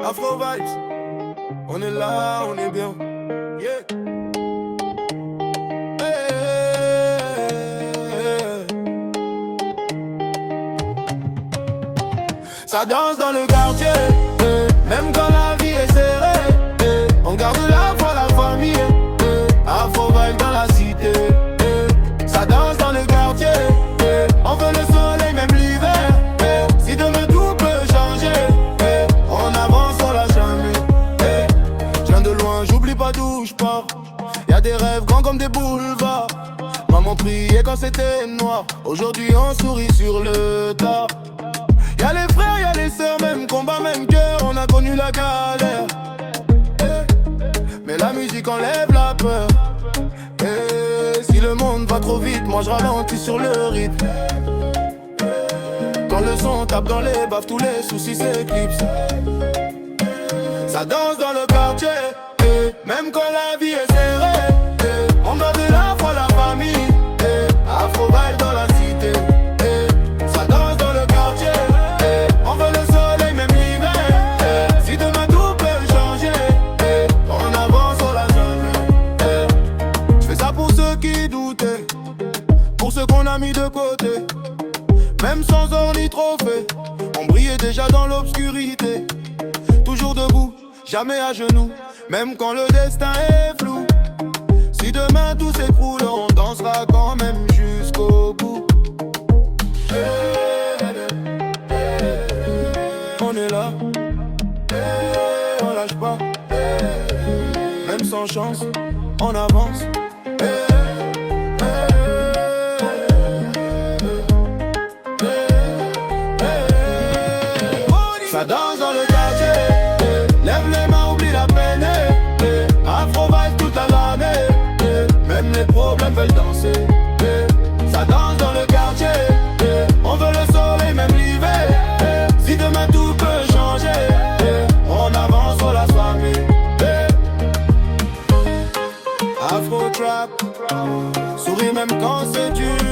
Afro Vibes, on est là, on est bien. Yeah. Ça danse dans le quartier, même quand la vie est serrée, on garde la foi, la famille, Afro Vibes dans la cité. Ça danse dans le quartier, on veut le soleil même l'hiver. Si demain tout peut changer, on avance, on lâche jamais. Je viens de loin, j'oublie pas d'où je pars. Y'a des rêves grands comme des boulevards. Maman priait quand c'était noir, aujourd'hui on sourit sur le tas. Y'a les frères, y'a les sœurs, même combat, même cœur, on a connu la galère. Mais la musique enlève la peur. Si le monde va trop vite, moi je ralentis sur le rythme. Quand le son tape dans les baffes, tous les soucis s'éclipsent. Ça danse dans le quartier, même quand la vie est serrée, on garde la foi, la famille, Afro Vibes dans la cité. Ça danse dans le quartier, on veut le soleil même l'hiver. Si demain tout peut changer, on avance, on lâche jamais. Je fais ça pour ceux qui doutaient, pour ceux qu'on a mis de côté. Même sans or ni trophée, on brillait déjà dans l'obscurité. Toujours debout, jamais à genoux, même quand le destin est flou. Si demain tout s'écroule, on dansera quand même jusqu'au bout. On est là, on lâche pas. Même sans chance, on avance. Ça danse dans le quartier, lève les mains, oublie la peine. Afro Vibes toute l'année, même les problèmes veulent danser. Ça danse dans le quartier, on veut le soleil même l'hiver. Si demain tout peut changer, on avance, on la famille. Afro Trap, souris même quand c'est dur.